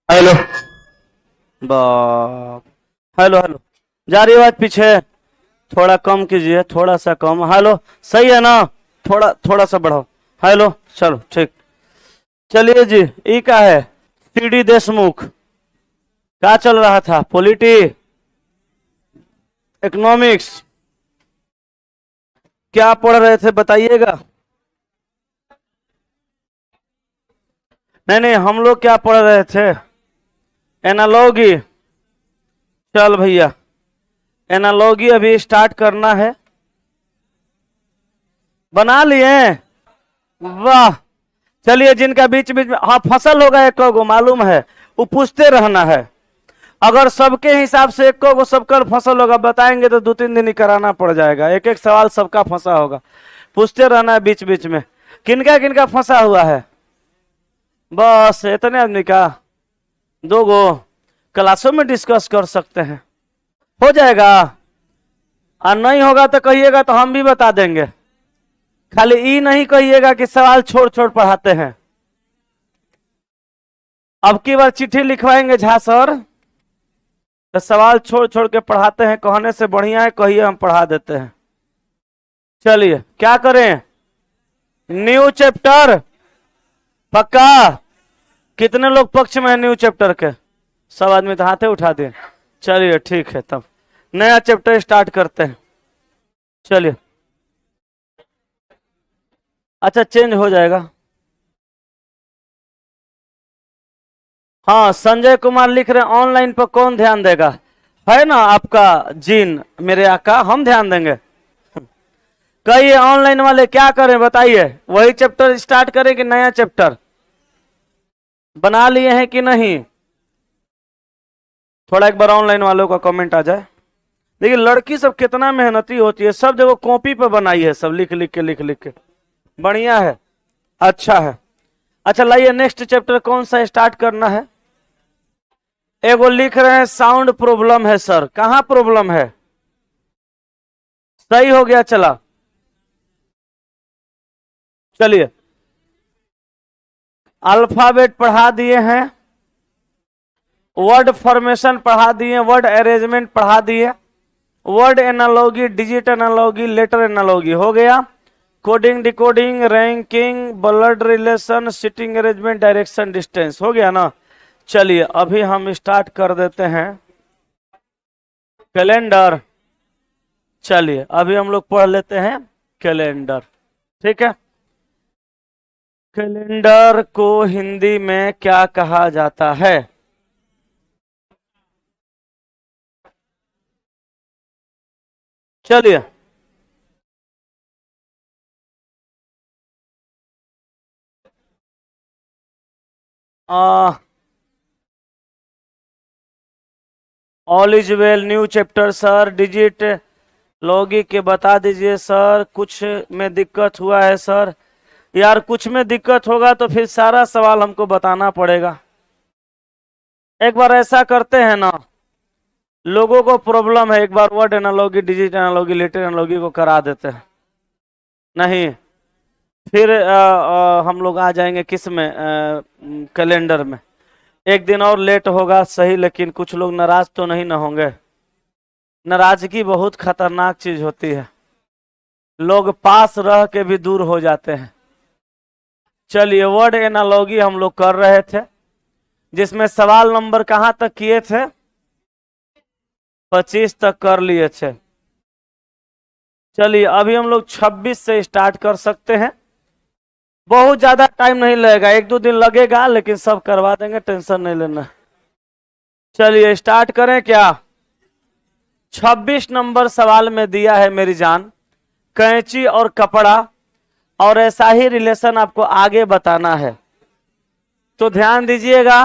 Hello. बाप। Hello hello. जा रही आवाज पीछे? थोड़ा कम कीजिए, थोड़ा सा कम। हेलो। सही है ना? थोड़ा थोड़ा सा बढ़ाओ। हेलो। चलो ठीक। चलिए जी। ई क्या है? सीडी देशमुख। क्या चल रहा था? पॉलिटी, इकोनॉमिक्स, क्या पढ़ रहे थे बताइएगा? नहीं नहीं, हम लोग क्या पढ़ रहे थे? एनालॉगी। चल भैया, एनालॉगी अभी स्टार्ट करना है। बना लिए? वाह। चलिए, जिनका बीच बीच में हाँ फसल होगा एक को मालूम है, वो पूछते रहना है। अगर सबके हिसाब से एक को सबका फसल होगा बताएंगे तो 2-3 दिन ही कराना पड़ जाएगा। एक एक सवाल सबका फंसा होगा, पूछते रहना है बीच बीच में। किनका फंसा हुआ है? बस इतने आदमी का? 2 गो क्लासों में डिस्कस कर सकते हैं, हो जाएगा। और नहीं होगा तो कहिएगा तो हम भी बता देंगे। खाली ई नहीं कहिएगा कि सवाल छोड़ छोड़ पढ़ाते हैं। अब की बार चिट्ठी लिखवाएंगे झा सर तो सवाल छोड़ छोड़ के पढ़ाते हैं, कहने से बढ़िया है कहिए हम पढ़ा देते हैं। चलिए क्या करें? न्यू चैप्टर पक्का? कितने लोग पक्ष में है न्यू चैप्टर के? सब आदमी तो हाथे उठा दिए। चलिए ठीक है, तब नया चैप्टर स्टार्ट करते हैं। चलिए। अच्छा, चेंज हो जाएगा। हाँ, संजय कुमार लिख रहे हैं ऑनलाइन पर कौन ध्यान देगा? है ना आपका जीन मेरे आका, हम ध्यान देंगे। कहिए ऑनलाइन वाले क्या करें बताइए? वही चैप्टर स्टार्ट करें कि नया चैप्टर? बना लिए हैं कि नहीं? थोड़ा एक बार ऑनलाइन वालों का कमेंट आ जाए। देखिए लड़की सब कितना मेहनती होती है, सब जगह कॉपी पे बनाई है, सब लिख लिख के बढ़िया है, अच्छा है। अच्छा लाइए, नेक्स्ट चैप्टर कौन सा स्टार्ट करना है? एगो लिख रहे हैं साउंड प्रॉब्लम है सर, कहाँ प्रॉब्लम है? सही हो गया, चला। चलिए, अल्फाबेट पढ़ा दिए हैं, वर्ड फॉर्मेशन पढ़ा दिए, वर्ड अरेंजमेंट पढ़ा दिए, word analogy, digit analogy, letter analogy हो गया। Coding, decoding, ranking, blood relation, sitting arrangement, direction, distance हो गया ना? चलिए अभी हम स्टार्ट कर देते हैं कैलेंडर। चलिए अभी हम लोग पढ़ लेते हैं कैलेंडर, ठीक है। कैलेंडर को हिंदी में क्या कहा जाता है? चलिए, all is well, new chapter sir, digit लॉगी के बता दीजिए सर, कुछ में दिक्कत हुआ है सर। यार कुछ में दिक्कत होगा तो फिर सारा सवाल हमको बताना पड़ेगा। एक बार ऐसा करते हैं ना, लोगों को प्रॉब्लम है, एक बार word analogy, digit analogy, letter analogy को करा देते हैं। नहीं, फिर हम लोग आ जाएंगे किस में, कैलेंडर में। एक दिन और लेट होगा सही, लेकिन कुछ लोग नाराज तो नहीं ना होंगे? नाराजगी बहुत खतरनाक चीज होती है, लोग पास रह के भी दूर हो जाते हैं। चलिए, वर्ड एनालॉगी हम लोग कर रहे थे, जिसमें सवाल नंबर कहां तक किए थे? 25 तक कर लिए थे। चलिए अभी हम लोग 26 से स्टार्ट कर सकते हैं। बहुत ज्यादा टाइम नहीं लगेगा, 1-2 दिन लगेगा, लेकिन सब करवा देंगे, टेंशन नहीं लेना। चलिए स्टार्ट करें क्या? 26 नंबर सवाल में दिया है मेरी जान, कैंची और कपड़ा, और ऐसा ही रिलेशन आपको आगे बताना है। तो ध्यान दीजिएगा,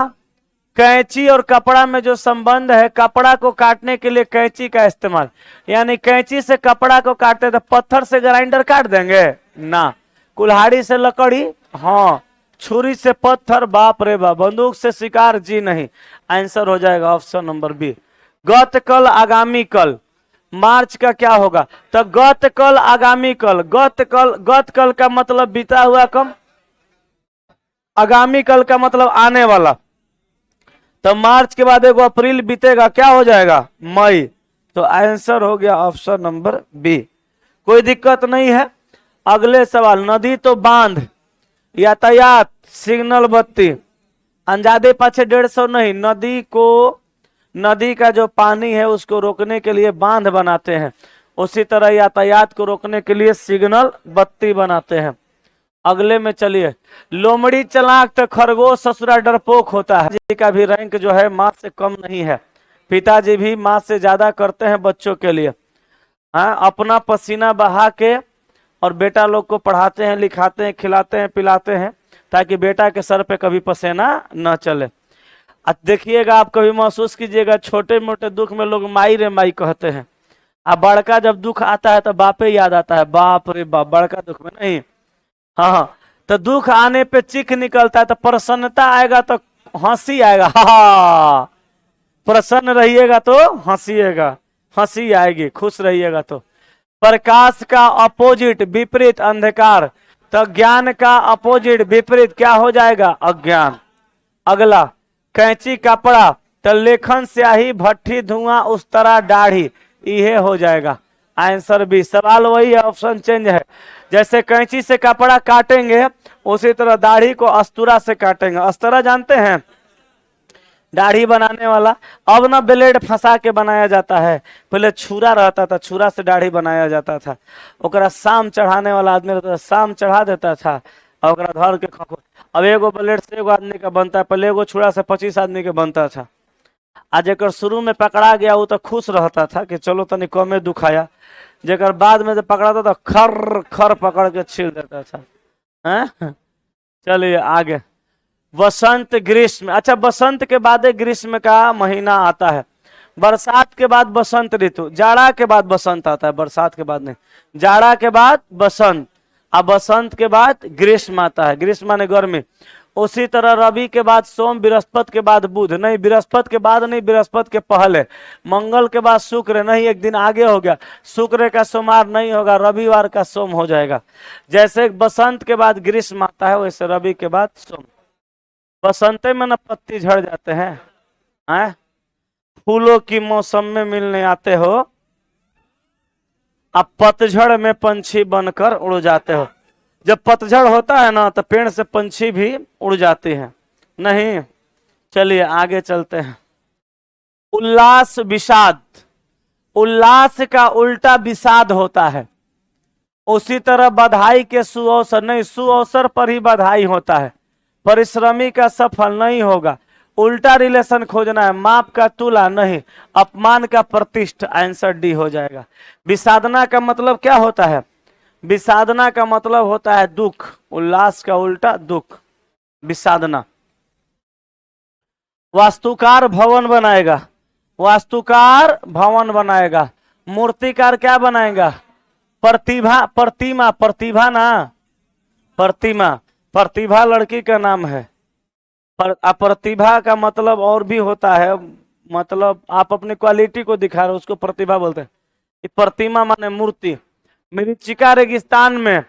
कैंची और कपड़ा में जो संबंध है, कपड़ा को काटने के लिए कैंची का इस्तेमाल, यानी कैंची से कपड़ा को काटते तो पत्थर से ग्राइंडर काट देंगे ना, कुल्हाड़ी से लकड़ी, हाँ, छुरी से पत्थर, बाप रे बाप, बंदूक से शिकार, जी नहीं। आंसर हो जाएगा ऑप्शन नंबर बी। गत कल, आगामी कल, मार्च का क्या होगा? तो गत कल, आगामी कल, गत कल का मतलब बीता हुआ कल, आगामी कल का मतलब आने वाला। तो मार्च के बाद एगो अप्रैल बीतेगा, क्या हो जाएगा? मई। तो आंसर हो गया ऑप्शन नंबर बी। कोई दिक्कत नहीं है। अगले सवाल, नदी तो बांध, यातायात, सिग्नल बत्ती, अंजादे पाछे 150 नहीं, नदी को, नदी का जो पानी है उसको रोकने के लिए बांध बनाते हैं, उसी तरह यातायात को रोकने के लिए सिग्नल बत्ती बनाते हैं। अगले में चलिए, लोमड़ी चालाक तो खरगोश ससुरा डरपोक होता है। जी का भी रैंक जो है माँ से कम नहीं है, पिताजी भी माँ से ज्यादा करते हैं बच्चों के लिए। हाँ, अपना पसीना बहा के और बेटा लोग को पढ़ाते हैं, लिखाते हैं, खिलाते हैं, पिलाते हैं, ताकि बेटा के सर पे कभी पसीना न चले। देखिएगा, आप कभी महसूस कीजिएगा, छोटे मोटे दुख में लोग माई रे माई कहते हैं, अब बड़का जब दुख आता है तो बापे याद आता है, बाप रे बाप, बड़का दुख में नहीं। हाँ, तो दुख आने पे चीख निकलता है, तो प्रसन्नता आएगा तो हंसी आएगा, हा, प्रसन्न रहिएगा तो हंसीएगा, हंसी आएगी, खुश रहिएगा तो। प्रकाश का अपोजिट विपरीत अंधकार, तो ज्ञान का अपोजिट विपरीत क्या हो जाएगा? अज्ञान। अगला, कैंची कपड़ा, तो लेखन स्याही, भट्ठी धुआं, उस तरह दाढ़ी, ये हो जाएगा आंसर बी। सवाल वही है, ऑप्शन चेंज है। जैसे कैंची से कपड़ा काटेंगे उसी तरह दाढ़ी को अस्तूरा से काटेंगे। अस्तूरा जानते हैं, दाढ़ी बनाने वाला। अब ना ब्लेड फंसा के बनाया जाता है, पहले छुरा रहता था, छुरा से दाढ़ी बनाया जाता था। ओकरा शाम चढ़ाने वाला आदमी रहता था, शाम चढ़ा देता था और ओकरा धर के खखो। अब एगो ब्लेड से एगो आदमी का बनता है, पहले एगो छुरा से 25 आदमी के बनता था। आज एक शुरू में पकड़ा गया वो तो खुश रहता था कि चलो तनी कमे दुखाया, जेकर बाद में जब पकड़ाता तो खर खर पकड़ के छील देता था। हैं? चलिए आगे, वसंत ग्रीष्म। अच्छा, बसंत के बाद ग्रीष्म का महीना आता है, बरसात के बाद बसंत ऋतु, जाड़ा के बाद बसंत आता है, बरसात के बाद नहीं, जाड़ा के बाद बसंत, अब बसंत के बाद ग्रीष्म आता है, ग्रीष्म माने गर्मी। उसी तरह रवि के बाद सोम, बृहस्पति के बाद बुध नहीं, बृहस्पति के बाद नहीं, बृहस्पति के पहले, मंगल के बाद शुक्र नहीं, एक दिन आगे हो गया, शुक्र का सोमवार नहीं होगा, रविवार का सोम हो जाएगा। जैसे बसंत के बाद ग्रीष्म आता है वैसे रवि के बाद सोम। बसंते में न पत्ती झड़ जाते हैं, फूलों की मौसम में मिलने आते हो, अब पतझड़ में पंछी बनकर उड़ जाते हो। जब पतझड़ होता है ना तो पेड़ से पंछी भी उड़ जाते हैं नहीं। चलिए आगे चलते हैं, उल्लास विषाद, उल्लास का उल्टा विषाद होता है। उसी तरह बधाई के सुअवसर नहीं, सुअवसर पर ही बधाई होता है। परिश्रमी का सफल नहीं होगा, उल्टा रिलेशन खोजना है, माप का तुला नहीं, अपमान का प्रतिष्ठ, आंसर डी हो जाएगा। विषादना का मतलब क्या होता है? विषादना का मतलब होता है दुख, उल्लास का उल्टा दुख, विषादना। वास्तुकार भवन बनाएगा, वास्तुकार भवन बनाएगा, मूर्तिकार क्या बनाएगा? प्रतिभा, प्रतिमा, प्रतिभा ना, प्रतिमा, प्रतिभा लड़की का नाम है। प्रतिभा का मतलब और भी होता है, मतलब आप अपनी क्वालिटी को दिखा रहे हो, उसको प्रतिभा बोलते हैं। प्रतिमा माने मूर्ति। मरीचिका रेगिस्तान में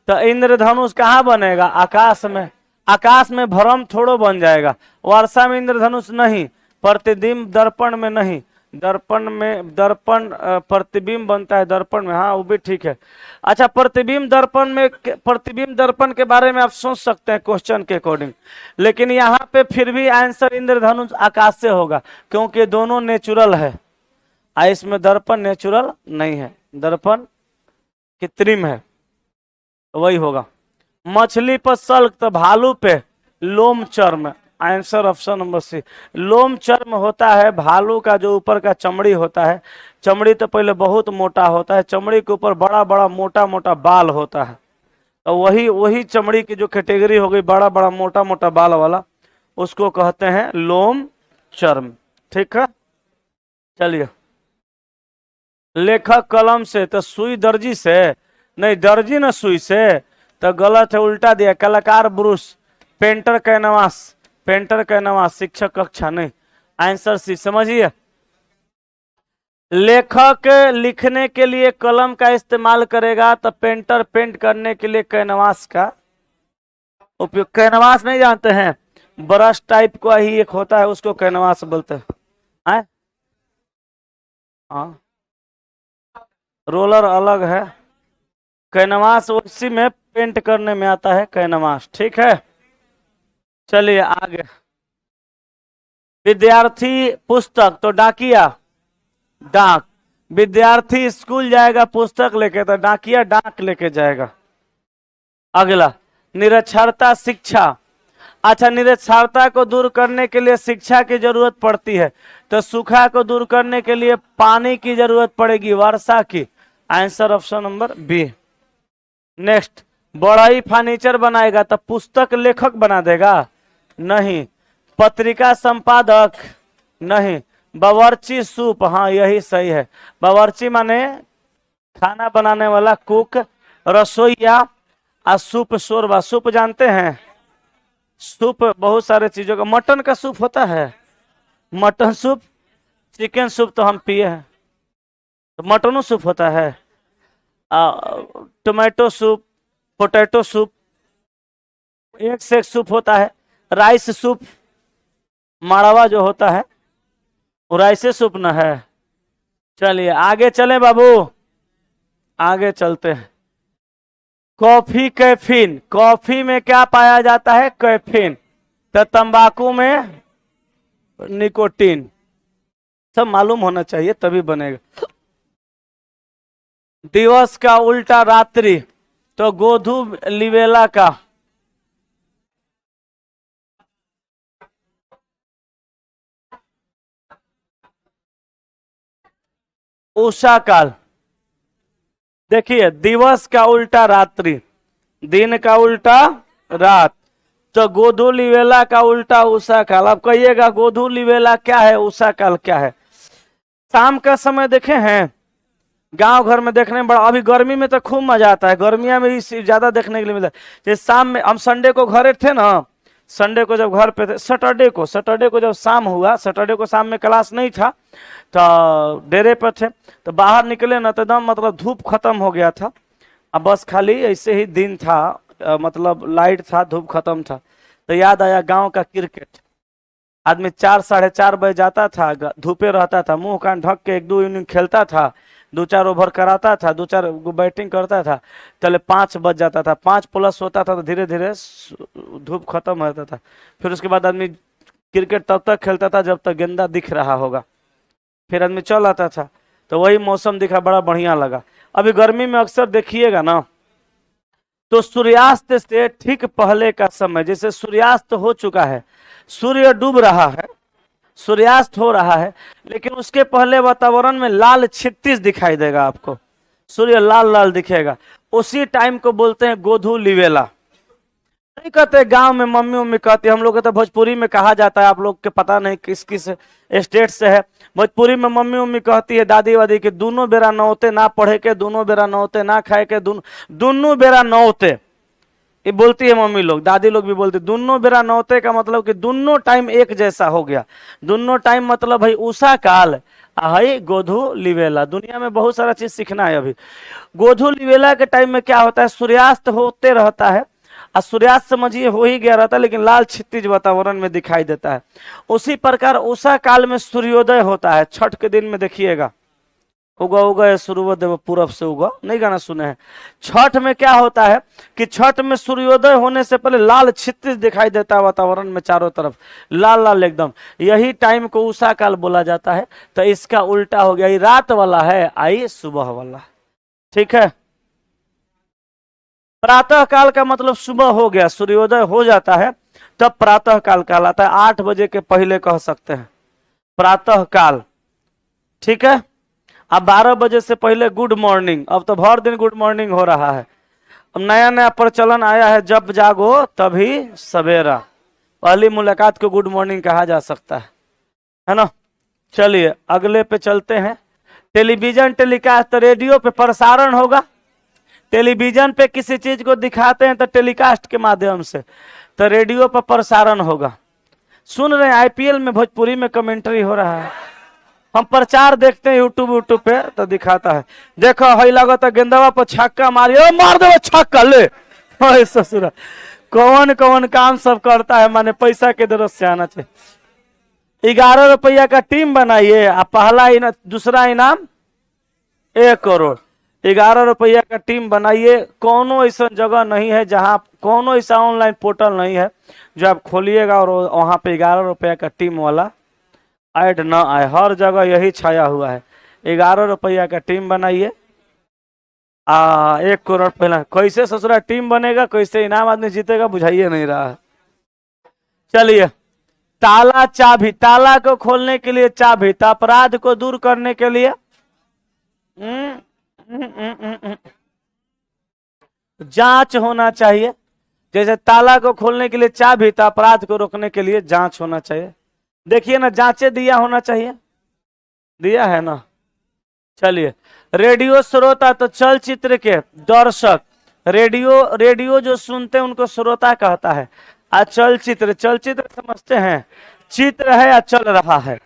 तो इंद्रधनुष कहाँ बनेगा? आकाश में। आकाश में भ्रम थोड़ो बन जाएगा। वर्षा में इंद्रधनुष नहीं, प्रतिबिंब दर्पण में नहीं, दर्पण में, दर्पण प्रतिबिंब बनता है दर्पण में, हाँ वो भी ठीक है। अच्छा, प्रतिबिंब दर्पण में, प्रतिबिंब दर्पण के बारे में आप सोच सकते हैं क्वेश्चन के अकॉर्डिंग, लेकिन यहाँ पे फिर भी आंसर इंद्रधनुष आकाश से होगा, क्योंकि दोनों नेचुरल है। इसमें दर्पण नेचुरल नहीं है, दर्पण कृत्रिम है, तो वही होगा। मछली पर सल्क तो भालू पे लोम चर्म, आंसर ऑप्शन नंबर सी। लोम चर्म होता है भालू का जो ऊपर का चमड़ी होता है, चमड़ी तो पहले बहुत मोटा होता है, चमड़ी के ऊपर बड़ा बड़ा मोटा मोटा बाल होता है, तो वही चमड़ी की जो कैटेगरी हो गई बड़ा बड़ा मोटा मोटा बाल वाला, उसको कहते हैं लोम चर्म। ठीक है, चलिए। लेखक कलम से तो सुई दर्जी से नहीं, दर्जी न सुई से, तो गलत है, उल्टा दिया। कलाकार brush, painter canvas, painter canvas, शिक्षक कक्षा नहीं, आंसर सी। समझिए, लेखक लिखने के लिए कलम का इस्तेमाल करेगा तो पेंटर पेंट करने के लिए कैनवास का उपयोग। कैनवास नहीं जानते हैं? ब्रश टाइप का ही एक होता है, उसको कैनवास बोलते हैं। हाँ, रोलर अलग है, कैनवास उसी में पेंट करने में आता है कैनवास। ठीक है, चलिए आगे। विद्यार्थी पुस्तक तो डाकिया डाक, विद्यार्थी स्कूल जाएगा पुस्तक लेके तो डाकिया डाक लेके जाएगा। अगला निरक्षरता शिक्षा। अच्छा, निरक्षरता को दूर करने के लिए शिक्षा की जरूरत पड़ती है, तो सूखा को दूर करने के लिए पानी की जरूरत पड़ेगी, वर्षा की। Answer option number B. Next, बढ़ई फर्नीचर बनाएगा तो पुस्तक लेखक बना देगा? नहीं। पत्रिका संपादक? नहीं। बावर्ची सूप, हाँ यही सही है। बावर्ची माने खाना बनाने वाला, कुक, रसोईया। और सूप शोरबा, सूप जानते हैं? सूप बहुत सारे चीजों का, मटन का सूप होता है, मटन सूप। चिकन सूप तो हम पिए हैं, तो मटनो सूप होता है। टोमेटो सूप, पोटैटो सूप, एक से एक सूप होता है। राइस सूप, माड़वा जो होता है वो राइस सूप न है। चलिए आगे चलें बाबू, आगे चलते हैं। कॉफी कैफीन, कॉफी में क्या पाया जाता है? कैफीन। तो तंबाकू में निकोटीन। सब मालूम होना चाहिए तभी बनेगा। दिवस का उल्टा रात्रि, तो गोधू लिवेला का। उषा काल। देखिए, दिवस का उल्टा रात्रि, दिन का उल्टा रात, तो गोधू लिवेला का उल्टा उषा काल। अब कहिएगा गोधू लिवेला क्या है, उषा काल क्या है? शाम का समय देखे हैं गांव घर में, देखने में बड़ा, अभी गर्मी में तो खूब मजा आता है, गर्मिया में ही ज्यादा देखने के लिए मिलता है। जैसे शाम में, हम संडे को घरे थे ना, संडे को जब घर पे थे, सैटरडे को जब शाम हुआ, सैटरडे को शाम में क्लास नहीं था, तो डेरे पर थे, तो बाहर निकले ना तो एकदम मतलब धूप खत्म हो गया था। अब बस खाली ऐसे ही दिन था, मतलब लाइट था, धूप खत्म था, तो याद आया गांव का क्रिकेट। आदमी 4 साढ़े 4 बजे जाता था, धूपे रहता था, मुंह कान ढक के 1-2 इनिंग खेलता था, 2-4 ओवर कराता था, 2-4 बैटिंग करता था, चले 5 बज जाता था, 5 प्लस होता था, तो धीरे धीरे धूप खत्म हो जाता था। फिर उसके बाद आदमी क्रिकेट तब तक खेलता था जब तक गेंदा दिख रहा होगा, फिर आदमी चल आता था। तो वही मौसम दिखा, बड़ा बढ़िया लगा। अभी गर्मी में अक्सर देखिएगा ना, तो सूर्यास्त से ठीक पहले का समय, जैसे सूर्यास्त हो चुका है, सूर्य डूब रहा है, सूर्यास्त हो रहा है, लेकिन उसके पहले वातावरण में लाल छित्तीस दिखाई देगा आपको, सूर्य लाल लाल दिखेगा, उसी टाइम को बोलते हैं गोधू लिवेला। नहीं कहते गांव में, मम्मी उम्मी कहती, हम लोग तो भोजपुरी में कहा जाता है, आप लोग के पता नहीं किस किस स्टेट से है। भोजपुरी में मम्मी उम्मी कहती है, दादी वादी के, दोनों बेरा नौते ना पढ़े के, दोनों बेरा नौते ना खाए के, दोनों बेरा नौते, ये बोलती है मम्मी लोग, दादी लोग भी बोलती। दोनों बेरा नौते का मतलब कि दोनों टाइम एक जैसा हो गया, दोनों टाइम मतलब भाई उषा काल है गोधू लिवेला। दुनिया में बहुत सारा चीज सीखना है। अभी गोधू लिवेला के टाइम में क्या होता है, सूर्यास्त होते रहता है, और सूर्यास्त समझिए हो ही गया रहता है, लेकिन लाल छित्तीज वातावरण में दिखाई देता है। उसी प्रकार उषा काल में सूर्योदय होता है। छठ के दिन में देखिएगा, उगा उगा सूर्योदय पूरब से उगा, नहीं गाना सुने हैं? छठ में क्या होता है कि छठ में सूर्योदय होने से पहले लाल छित्तीस दिखाई देता है वातावरण में, चारों तरफ लाल लाल एकदम, यही टाइम को उषा काल बोला जाता है। तो इसका उल्टा हो गया, ये रात वाला है, आई सुबह वाला। ठीक है, प्रातः काल का मतलब सुबह हो गया, सूर्योदय हो जाता है तब प्रातः काल कहलाता है। 8 बजे के पहले कह सकते हैं प्रातः काल। ठीक है, अब 12 बजे से पहले गुड मॉर्निंग। अब तो भर दिन गुड मॉर्निंग हो रहा है। अब नया नया प्रचलन आया है, जब जागो तभी सवेरा, पहली मुलाकात को गुड मॉर्निंग कहा जा सकता है ना। चलिए अगले पे चलते हैं। टेलीविजन टेलीकास्ट, रेडियो पे प्रसारण होगा, टेलीविजन पे किसी चीज को दिखाते हैं तो टेलीकास्ट के माध्यम से, तो रेडियो पर प्रसारण होगा। सुन रहे हैं आईपीएल में भोजपुरी में कमेंट्री हो रहा है, हम प्रचार देखते हैं यूट्यूब पे तो दिखाता है, देखो हई लगा तो गेंदवा पर छक्का मारियो, मार दो छक्का ले, ससुरा कौन कौन काम सब करता है, माने पैसा के जरूरत से आना चाहिए। 11 रुपया का टीम बनाइए, आप पहला इनाम, दूसरा इनाम 1 करोड़। 11 रुपया का टीम बनाइए। कोनो ऐसा जगह नहीं है जहां, कोनो ऐसा ऑनलाइन पोर्टल नहीं है जो आप खोलिएगा और वहां पे 11 रुपया का टीम वाला ऐड ना आए। हर जगह यही छाया हुआ है। 11 रुपया का टीम बनाइए। 1 करोड़ पहला कैसे ससुरा टीम बनेगा, कैसे इनाम आदमी जीतेगा, बुझाइए नहीं रहा है। चलिए, ताला चाबी, ताला को खोलने के लिए चाबी, तो अपराध को दूर करने के लिए जांच होना चाहिए। जैसे ताला को खोलने के लिए चाबी, तो अपराध को रोकने के लिए जांच होना चाहिए। देखिए ना, जांचे दिया होना चाहिए, दिया है ना। चलिए, रेडियो श्रोता, तो चलचित्र के दर्शक, रेडियो जो सुनते हैं उनको श्रोता कहता है। आज चलचित्र समझते हैं, चित्र है या चल रहा है,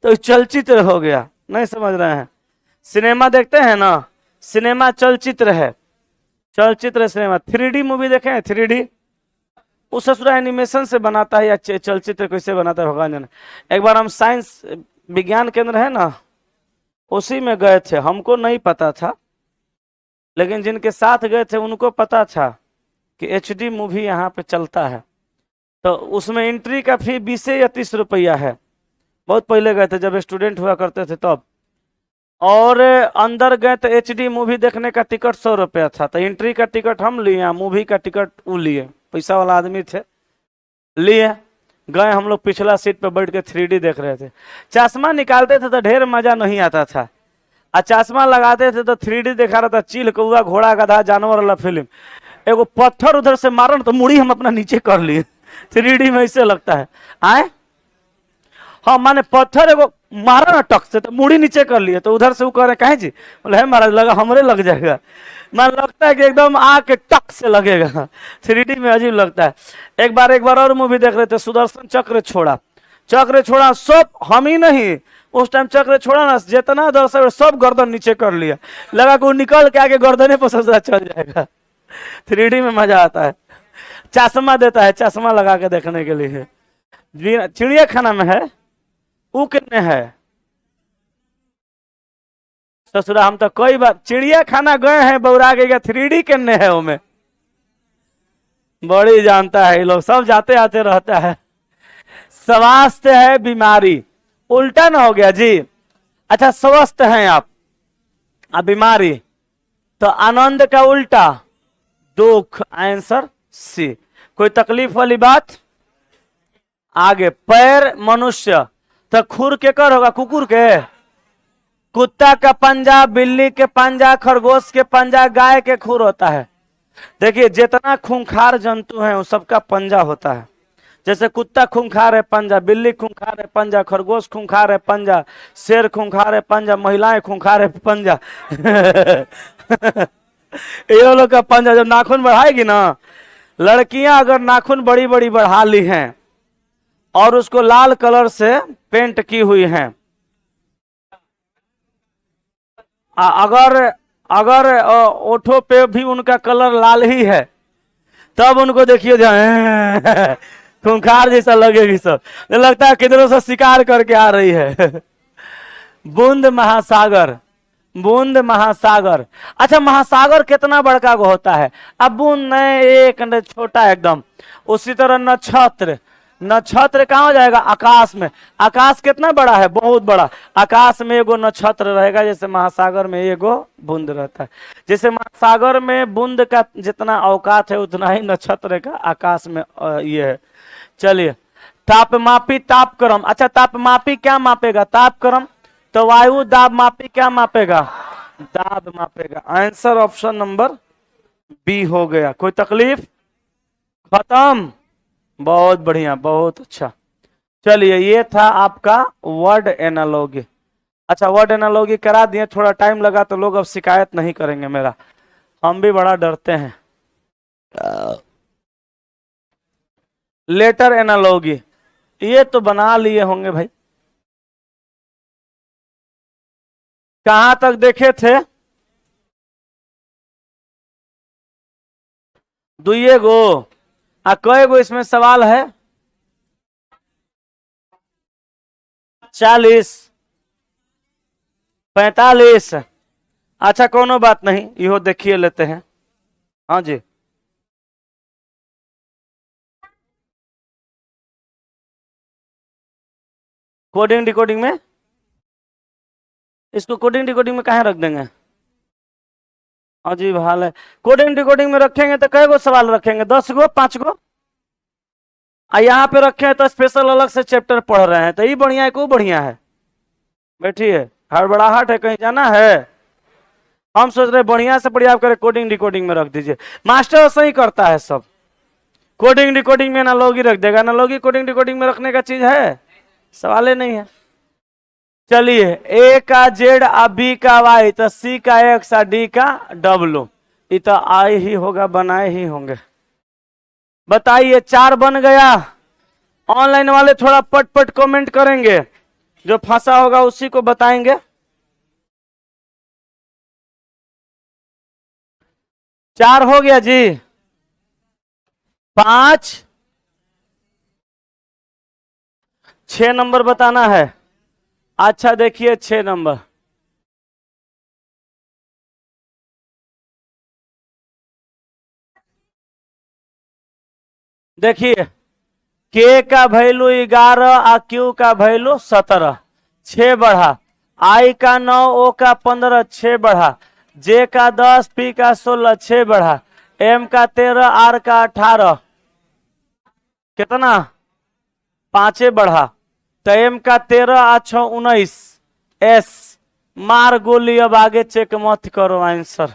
तो चलचित्र हो गया, नहीं समझ रहे हैं। सिनेमा देखते हैं ना, सिनेमा चलचित्र है, चलचित्र सिनेमा। 3D मूवी देखे हैं, 3D उस ससुरा एनिमेशन से बनाता है या चलचित्र कैसे बनाता है भगवान जाने। एक बार हम साइंस विज्ञान केंद्र है ना, उसी में गए थे, हमको नहीं पता था, लेकिन जिनके साथ गए थे उनको पता था कि HD मूवी यहाँ पे चलता है। तो उसमें एंट्री का फी 20 या 30 रुपया है। बहुत पहले गए थे, जब स्टूडेंट हुआ करते थे तब। और अंदर गए तो HD मूवी देखने का टिकट 100 रुपया था। तो एंट्री का टिकट हम लिए, मूवी का टिकट वो लिए, पैसा वाला आदमी थे, लिए गए। हम लोग पिछला सीट पे बैठ के 3D देख रहे थे। चश्मा निकालते थे तो ढेर मजा नहीं आता था, और चश्मा लगाते थे तो 3D दिखा रहा था, चील कौआ घोड़ा गधा जानवर वाला फिल्म। एगो पत्थर उधर से मारन तो मुड़ी हम अपना नीचे कर लिए। 3D में ऐसे लगता है आए, हाँ माने पत्थर एगो मारा ना टक से तो मुड़ी नीचे कर लिए, तो उधर से वो कह रहे कहे जी, बोले है महाराज लगा हमरे लग जाएगा। मान लगता है कि एकदम आके टक से लगेगा। 3D में अजीब लगता है। एक बार और मूवी देख रहे थे, सुदर्शन चक्र छोड़ा, सब हम ही नहीं, उस टाइम चक्र छोड़ा ना, जितना दर्शक सब गर्दन नीचे कर लिया, लगा कि वो निकल के आगे गर्दने पर ससुरा चल जाएगा। 3D में मजा आता है। चश्मा देता है, चश्मा लगा के देखने के लिए। चिड़ियाखाना में है, वो कितने है ससुरा, हम तो कई बार चिड़ियाखाना गए हैं, बौरा गया। 3D कितने है वो में, बड़ी जानता है ये लोग, सब जाते आते रहता है। स्वास्थ्य है बीमारी, उल्टा ना हो गया जी। अच्छा, स्वस्थ हैं आप, बीमारी, तो आनंद का उल्टा दुख, आंसर सी। कोई तकलीफ वाली बात, आगे। पैर मनुष्य, तो खुर के कर होगा, कुकुर के, कुत्ता का पंजा, बिल्ली के पंजा, खरगोश के पंजा, गाय के खुर होता है। देखिए, जितना खूंखार जंतु है वो सबका पंजा होता है। जैसे कुत्ता खूंखार है पंजा, बिल्ली खूंखार है पंजा, खरगोश खूंखार है पंजा, शेर खूंखार है पंजा, महिलाएं खूंखार है पंजा। ये लोग का पंजा जब नाखून बढ़ाएगी ना, लड़कियां अगर नाखून बड़ी बड़ी बढ़ा ली हैं और उसको लाल कलर से पेंट की हुई हैं, अगर ओठों पे भी उनका कलर लाल ही है, तब उनको देखिए खूंखार जैसा लगेगी। सब लगता है किधरों से शिकार करके आ रही है। बूंद महासागर। अच्छा, महासागर कितना बड़का होता है, अब बूंद नहीं, एक छोटा एकदम। उसी तरह नक्षत्र कहाँ हो जाएगा, आकाश में। आकाश कितना बड़ा है, बहुत बड़ा। आकाश में एगो नक्षत्र रहेगा, जैसे महासागर में एगो बूंद रहता है। जैसे महासागर में बूंद का जितना औकात है, उतना ही नक्षत्र का आकाश में ये है। चलिए, तापमापी तापक्रम। अच्छा, तापमापी क्या मापेगा, तापक्रम। तो वायु दाब मापी क्या मापेगा, दाब मापेगा। आंसर ऑप्शन नंबर बी हो गया। कोई तकलीफ, खत्म, बहुत बढ़िया, बहुत अच्छा। चलिए, ये था आपका वर्ड एनालॉजी। अच्छा, वर्ड एनालॉजी करा दिए, थोड़ा टाइम लगा तो लोग अब शिकायत नहीं करेंगे मेरा, हम भी बड़ा डरते हैं। लेटर एनालॉजी, ये तो बना लिए होंगे भाई, कहां तक देखे थे, दुइये गो। कई गो इसमें सवाल है? 40, 45। अच्छा कोनो बात नहीं, इहो देखिए लेते हैं। हाँ जी, कोडिंग डिकोडिंग में, इसको कोडिंग डिकोडिंग में कहाँ रख देंगे? अजीब हाल है। कोडिंग डिकोडिंग में रखेंगे तो कई गो सवाल रखेंगे? 10 गो, 5 गो। यहाँ पे रखे हैं तो स्पेशल अलग से चैप्टर पढ़ रहे हैं, तो ये बढ़िया है, को बढ़िया है? बैठिए, हड़बड़ाहट है, कहीं जाना है? हम सोच रहे बढ़िया से बढ़िया आप करे कोडिंग डिकोडिंग में रख दीजिए। मास्टर सही करता है सब। कोडिंग डिकोडिंग में एनालॉगी रख देगा, एनालॉगी कोडिंग डिकोडिंग में रखने का चीज है? सवाल ही नहीं है। चलिए, ए का जेड, आ बी का वाई, तो सी का एक्स, आ डी का डब्ल्यू, ये तो आई ही होगा, बनाए ही होंगे। बताइए, 4 बन गया। ऑनलाइन वाले थोड़ा पट पट कमेंट करेंगे, जो फंसा होगा उसी को बताएंगे। 4 हो गया जी। 5, 6 नंबर बताना है। अच्छा देखिए, 6 नंबर देखिए, के का वैल्यू 11, आ क्यू का वैल्यू 17, 6 बढ़ा। आई का 9, ओ का 15, 6 बढ़ा। जे का 10, पी का 16, 6 बढ़ा। एम का 13, आर का 18, कितना? 5 बढ़ा। तो एम का 13, आ 6 19, एस मार गोली। अब आगे चेक मत करो आंसर।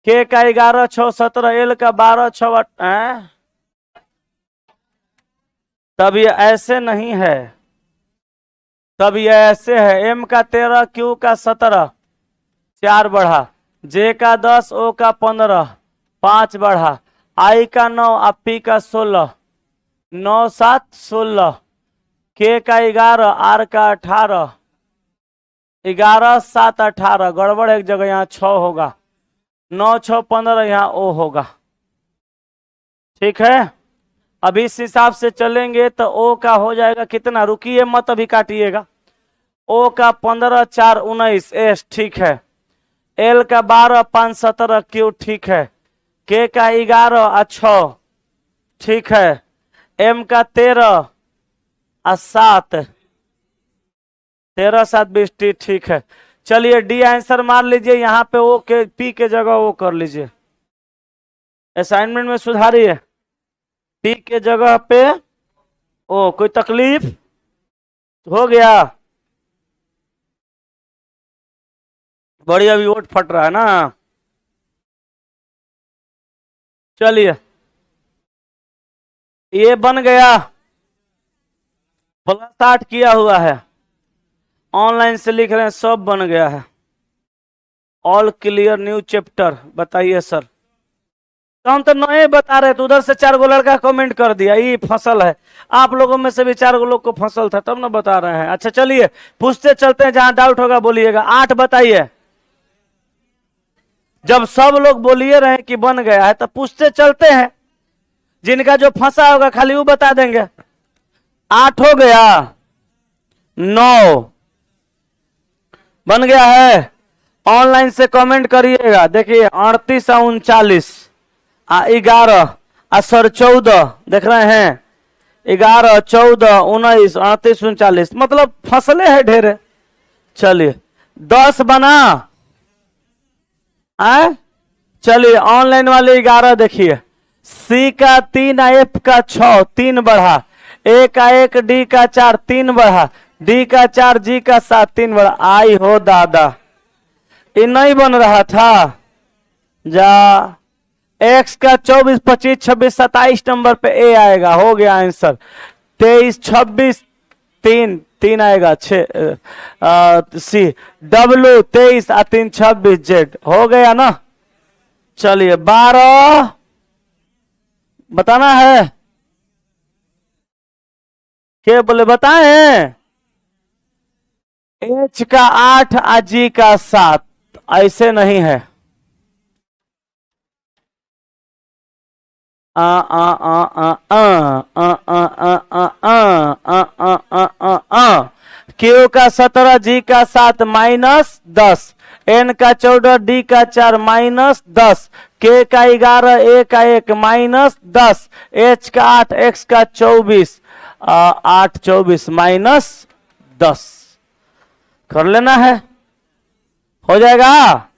के का 11, 6 17, एल का 12, 6 तब ये ऐसे नहीं है, तब ये ऐसे है। एम का 13, क्यू का 17, 4 बढ़ा। जे का 10, ओ का 15, 5 बढ़ा। आई का 9, और पी का 16, 9 7 16। के का 11, आर का 18, 11 7 18, गड़बड़ एक जगह, यहाँ 6 होगा। 9 6 15, यहाँ ओ होगा। ठीक है, अब इस हिसाब से चलेंगे तो ओ का हो जाएगा कितना? रुकिए मत अभी काटिएगा। ओ का 15 4 19, एस ठीक है। एल का 12 5 17, क्यू ठीक है। के का 11 और 6 ठीक है। एम का 13 और 7, 13 7 20 ठीक है। चलिए डी आंसर मार लीजिए, यहाँ पे ओ के पी के जगह वो कर लीजिए, असाइनमेंट में सुधारिए। पी के जगह पे ओ, कोई तकलीफ? हो गया? बड़ी अभी वोट फट रहा है ना। चलिए, ये बन गया, +8 किया हुआ है। ऑनलाइन से लिख रहे हैं, सब बन गया है। All clear, new chapter. बताइए सर। तो हम तो नए बता रहे थे, उधर से 4 गो लड़का कमेंट कर दिया ये फसल है। आप लोगों में से भी 4 गो लोग को फसल था, तब ना बता रहे हैं। अच्छा चलिए, पूछते चलते हैं, जहां डाउट होगा बोलिएगा। 8 बताइए। जब सब लोग बोलिए रहे कि बन गया है, तो पूछते चलते हैं, जिनका जो फंसा होगा खाली वो बता देंगे। 8 हो गया। 9 बन गया है। ऑनलाइन से कमेंट करिएगा। देखिए 38 और 39, 11 और सर 14, देख रहे हैं? 11 14 19 38 39, मतलब फसले है ढेरे। चलिए 10 बना। चलिए ऑनलाइन वाले 11 देखिए। सी का 3, एफ का 6, 3 बढ़ा। ए का 1, डी का 4, 3 बढ़ा। डी का 4, जी का 7, 3 बढ़ा। आई हो दादा, ये नहीं बन रहा था। जा, एक्स का 24 25 26 27 नंबर पे ए आएगा। हो गया आंसर। 23 26 3 3 आएगा। 6 सी। डब्ल्यू 23 और 3 26, जेड। हो गया ना। चलिए 12 बताना है। क्या बोले बताएं? एच का 8 और जी का 7, ऐसे नहीं है। आ आ आ आ आ आ आ आ आ आ आ आ क्यू का 17, जी का 7 माइनस 10, एन का 14, डी का 4 माइनस 10, के का 11, ए का 1 माइनस 10, एच का 8, एक्स का 24, 8 24 माइनस 10 कर लेना है, हो जाएगा।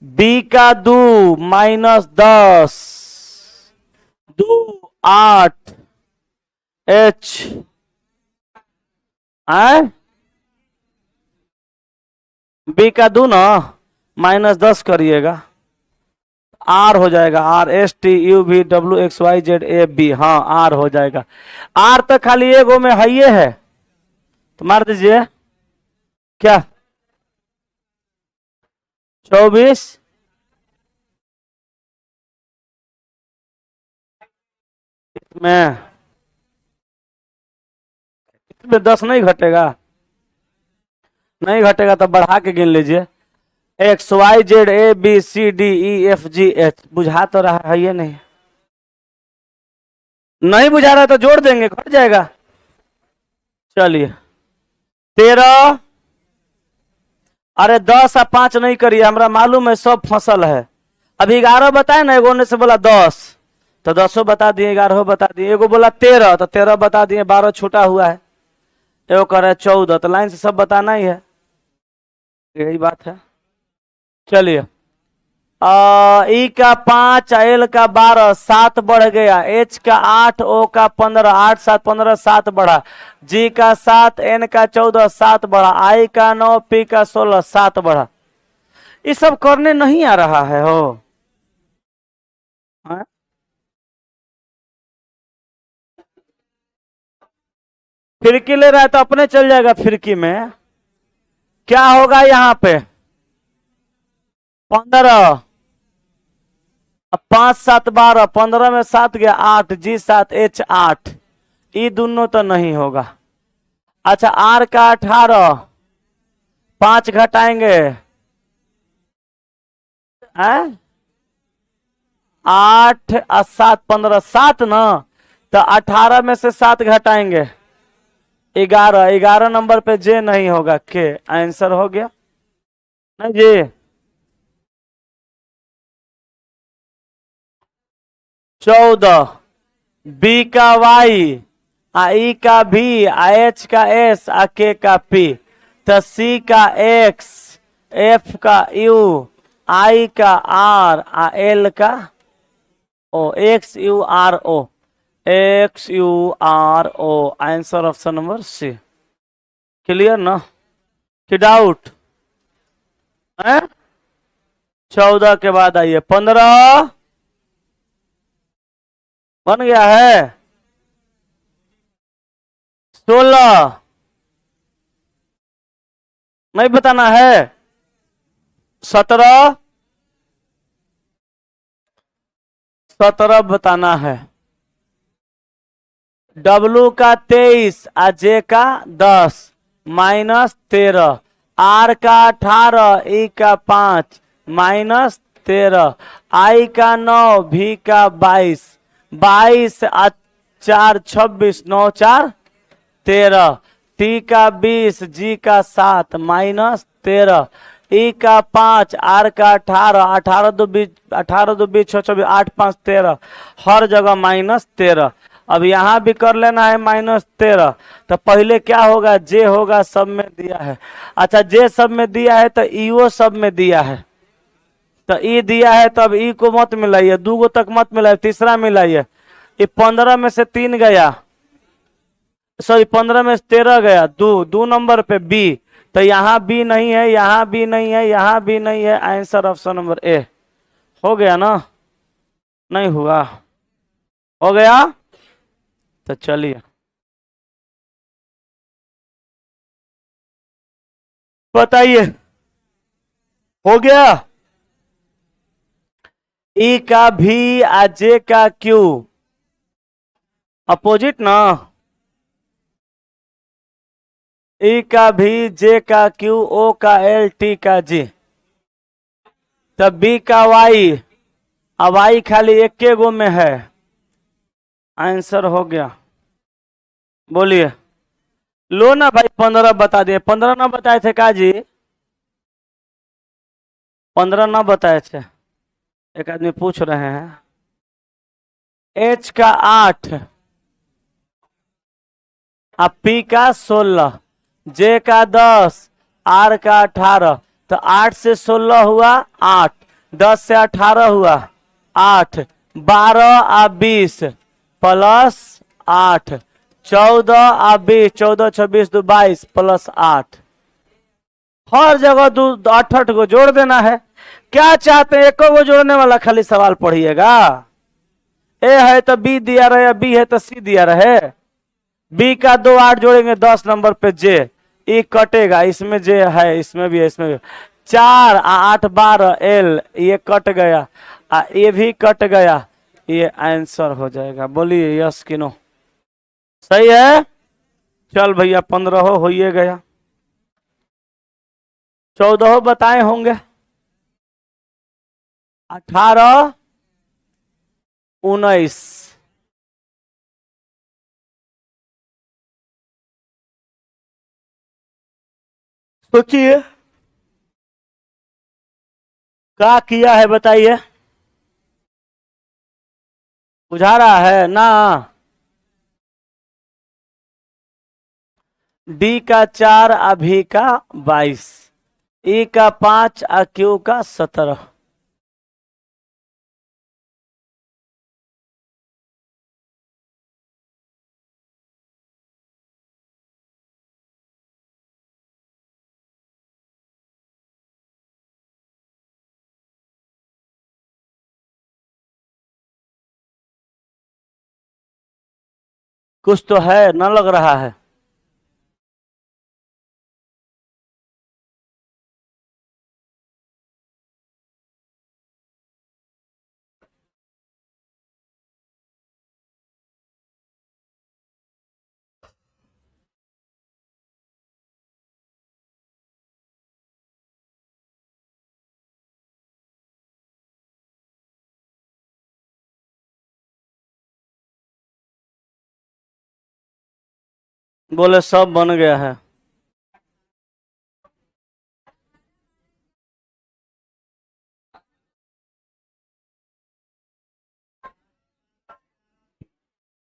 बी का 2 माइनस 10, 2 8, एच बी का 2 ना माइनस 10 करिएगा, आर हो जाएगा, R S T U V W X Y Z A B, हाँ आर हो जाएगा। आर तो खाली एगो में है ये है, तो मार दीजिए क्या 24 में 10 नहीं घटेगा, नहीं घटेगा तो बढ़ा के गिन लीजिए, X Y Z A B C D E F G H, बुझा तो रहा है ये नहीं, नहीं बुझा रहा तो जोड़ देंगे घट जाएगा। चलिए 13, अरे 10 और 5 नहीं करिए, हमरा मालूम है सब फसल है। अभी 11 बताए ना, एगो ने से बोला 10 तो 10 बता दिए, 11 बता दिए, एगो बोला 13 तो 13 बता दिए, 12 छूटा हुआ है, एगो कर रहा है 14, तो लाइन से सब बताना ही है, यही बात है। चलिए ई का 5, एल का 12, 7 बढ़ गया, एच का 8, ओ का 15, 8 7 15, 7 बढ़ा, जी का 7, एन का 14, 7 बढ़ा, आई का 9, पी का 16, 7 बढ़ा। ये सब करने नहीं आ रहा है हो, हाँ? फिरकी ले रहा है तो अपने चल जाएगा फिरकी में, क्या होगा यहाँ पे 15, 5 7 12, 15 में 7 गया 8, जी 7 एच 8, ये दोनों तो नहीं होगा। अच्छा आर का 18, 5 घटाएंगे 8 और 7 15, 7 ना, तो 18 में से 7 घटाएंगे 11, 11 नंबर पे जे नहीं होगा, के आंसर हो गया नहीं जी। 14, बी का वाई, ई का भी, एच का एस, के का पी, तो सी का एक्स, एफ का यू, आई का आर, एल का O, X U R O, X U R O, answer option number C. Clear ना कि डाउट है? 14 के बाद आइए 15 बन गया है, 16 नहीं बताना है, 17 बताना है, डब्लू का 23, जे का 10 माइनस 13, आर का 18, ई का 5 माइनस 13, आई का 9, भी का 22, 22 4 26, 9 4 13, टी का 20, जी का 7 माइनस 13, ई का 5, आर का 18, 18 2 20, 18 2 20 6 24, 8 5 13, हर जगह माइनस 13। अब यहाँ भी कर लेना है माइनस 13, तो पहले क्या होगा, जे होगा सब में दिया है। अच्छा जे सब में दिया है तो ईओ सब में दिया है, तो ई दिया है तो अब ई को मत मिलाइए, 2 गो तक मत मिलाइए, तीसरा मिलाइए, ये 15 में से 3 गया, सॉरी 15 में से 13 गया, 2 नंबर पे बी, तो यहाँ बी नहीं है, यहाँ बी नहीं है, यहाँ बी नहीं है, आंसर ऑप्शन नंबर ए। हो गया ना, नहीं हुआ, हो गया, तो चलिए बताइए, हो गया। ई का भी जे का क्यू अपोजिट ना, ई का भी, जे का क्यू, ओ का एल, टी का जी, तब बी का वाई, अब वाई खाली एक गो में है, आंसर हो गया। बोलिए। लो ना भाई, 15 बता दिए। 15 ना बताए थे का जी? 15 ना बताए थे। एक आदमी पूछ रहे हैं। एच का 8, अब पी का 16, जे का 10, आर का 18। तो 8 से 16 हुआ 8, 10 से 18 हुआ 8, 12 और 20 प्लस 8, 14 और 20, 14 26 दो 22 प्लस 8। हर जगह दो 8 को जोड़ देना है। क्या चाहते हैं, एक को जोड़ने वाला खाली सवाल पढ़िएगा। ए है तो बी दिया रहे, बी है तो सी दिया रहे। बी का 2 8 जोड़ेंगे 10 नंबर पे जे, ई कटेगा, इसमें जे है, इसमें भी है, इसमें भी। 4 8 12 एल, ये कट गया, ये भी कट गया, ये आंसर हो जाएगा। बोलिए यस कि नो? सही है। चल भैया 15 हो ही गया। 14 बताए होंगे। 18 19। सोचिए क्या किया है, बताइए। बुझा रहा है ना? डी का 4, अभी का 22, ई का 5, क्यू का 17। कुछ तो है ना, लग रहा है। बोले सब बन गया है।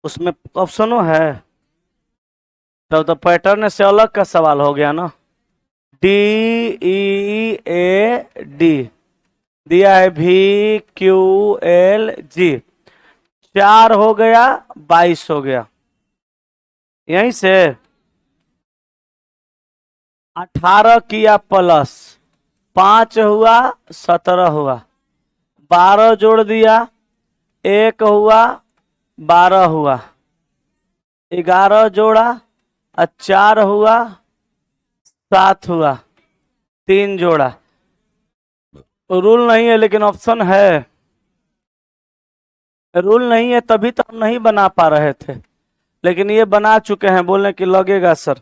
उसमें ऑप्शनों है, तब तो पैटर्न से अलग का सवाल हो गया ना। डी ई ए डी दिया है, भी क्यू एल जी। 4 हो गया, 22 हो गया। यहीं से 18 किया प्लस 5 हुआ 17 हुआ, 12 जोड़ दिया, 1 हुआ 12 हुआ, 11 जोड़ा, 4 हुआ 7 हुआ, 3 जोड़ा। रूल नहीं है लेकिन ऑप्शन है। रूल नहीं है तभी तो हम नहीं बना पा रहे थे, लेकिन ये बना चुके हैं, बोलने की लगेगा सर।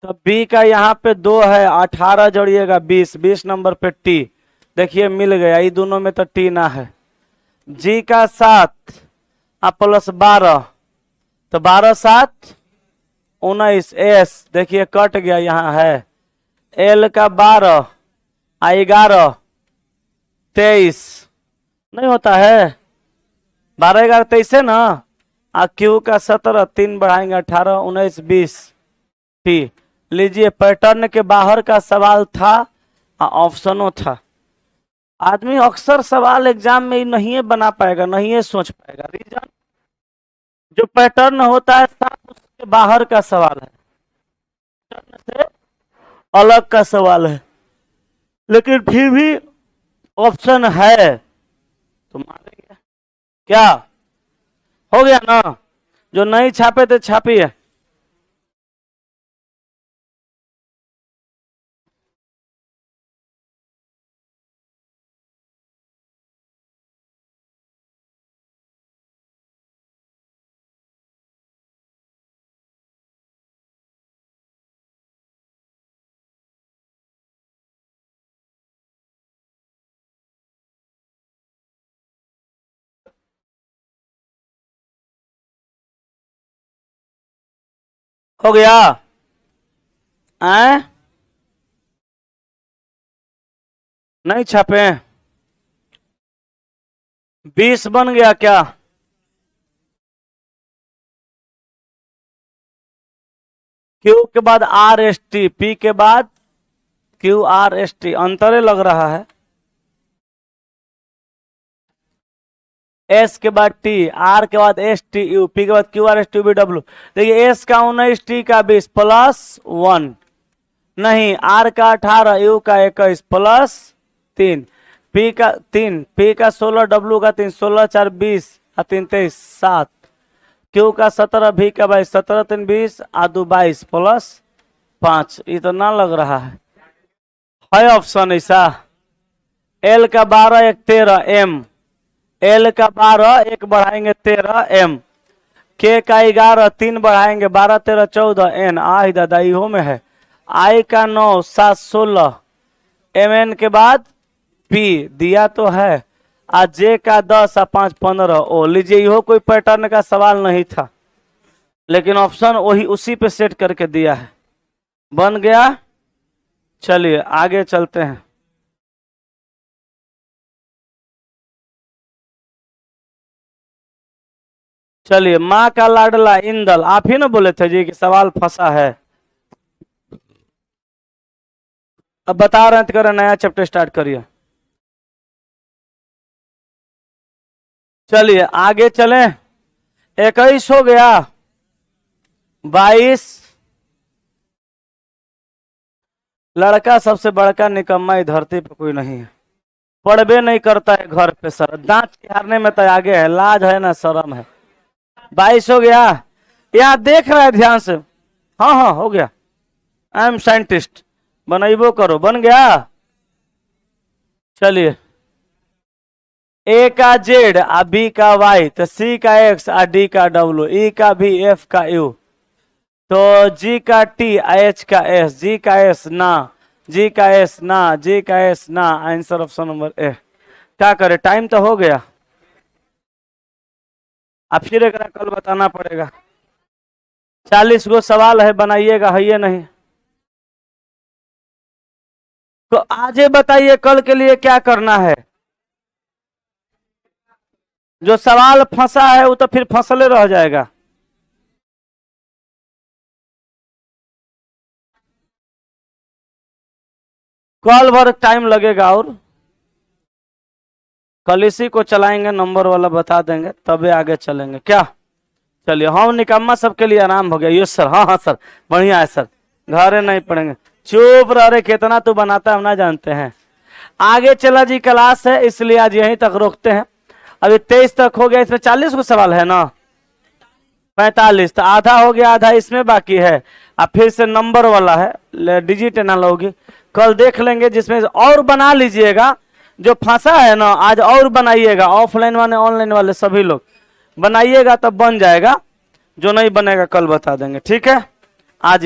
तो बी का यहाँ पे 2 है, 18 जोड़िएगा 20, 20 नंबर पे टी, देखिए मिल गया, ये दोनों में तो टी ना है। जी का 7 प्लस 12, तो 12 7 19, एस देखिए कट गया, यहाँ है। एल का 12 11 23, नहीं होता है, 12 11 23 है ना। क्यू का 17, 3 बढ़ाएंगे 18 19 20 टी। लीजिए, पैटर्न के बाहर का सवाल था, ऑप्शनों था। आदमी अक्सर सवाल एग्जाम में नहीं बना पाएगा, नहीं सोच पाएगा। रीजन, जो पैटर्न होता है साफ उसके बाहर का सवाल है, पैटर्न से अलग का सवाल है, लेकिन फिर भी ऑप्शन है तो मारेंगे। क्या हो गया ना? जो नहीं छापे थे छापिए। हो गया? आए नहीं छापे? 20 बन गया क्या? क्यू के बाद आर एस टी, पी के बाद क्यू आर एस टी, अंतरे लग रहा है। एस के बाद टी, आर के बाद एस टी यू, पी के बाद Q R S T B W. देखिए एस का 19, टी का 20 प्लस 1, नहीं आर का 18, यू का 21 प्लस 3, पी का 3, पी का 16, डब्ल्यू का 3, 16 4 20 और 3 23 7, क्यू का 17, भी का 22, 17 3 20 आदू 22 प्लस 5, इतना लग रहा है ऑप्शन ऐसा। एल का 12 1 13 एम, एल का 12 1 बढ़ाएंगे 13 एम, के का 11 3 बढ़ाएंगे 12 13 14 एन, आई दादा इहो में है। आई का 9 7 16 एम एन के बाद पी दिया तो है, आज जे का 10 और 5 15 ओ। लीजिए इहो कोई पैटर्न का सवाल नहीं था, लेकिन ऑप्शन वही उसी पे सेट करके दिया है, बन गया। चलिए आगे चलते हैं। चलिए माँ का लाडला इंदल, आप ही ना बोले थे जी कि सवाल फंसा है। अब बता रहे थे, करें नया चैप्टर स्टार्ट करिए। चलिए आगे चलें। 21 हो गया, 22। लड़का सबसे बड़का निकम्मा इस धरती पे कोई नहीं है, पढ़बे नहीं करता है घर पे सर, दांत हारने में तो आगे है, लाज है ना शर्म है। 22 हो गया, यहाँ देख रहा है ध्यान से। हाँ हाँ हो गया, आई एम साइंटिस्ट, बनाइबो करो, बन गया। चलिए ए का जेड, आ बी का वाई, तो सी का एक्स, आ डी का डब्ल्यू, ई का भी, एफ का यू, तो जी का टी, एच का एस, जी का एस ना, जी का एस ना, जी का एस ना, आंसर ऑप्शन नंबर ए। क्या करे, टाइम तो हो गया, अब फिर एक कल बताना पड़ेगा। 40 गो सवाल है, बनाइएगा, है ये नहीं तो आज ही बताइए कल के लिए क्या करना है। जो सवाल फंसा है वो तो फिर फंसले रह जाएगा। कल भर टाइम लगेगा, और कल इसी को चलाएंगे, नंबर वाला बता देंगे तबे आगे चलेंगे क्या। चलिए हम निकम्मा सबके लिए आराम हो गया। यस सर, हाँ हाँ सर, बढ़िया है सर, घरे नहीं पढ़ेंगे, चुप रह रहे, कितना तू बनाता है हम ना जानते हैं। आगे चला जी, क्लास है इसलिए आज यहीं तक रोकते हैं। अभी 23 तक हो गया, इसमें 40 को सवाल है ना, 45, तो आधा हो गया, आधा इसमें बाकी है। अब फिर से नंबर वाला है, डिजिट एनाल होगी, कल देख लेंगे, जिसमें और बना लीजिएगा। जो फंसा है ना आज और बनाइएगा, ऑफलाइन वाले ऑनलाइन वाले सभी लोग बनाइएगा, तब बन जाएगा। जो नहीं बनेगा कल बता देंगे, ठीक है। आज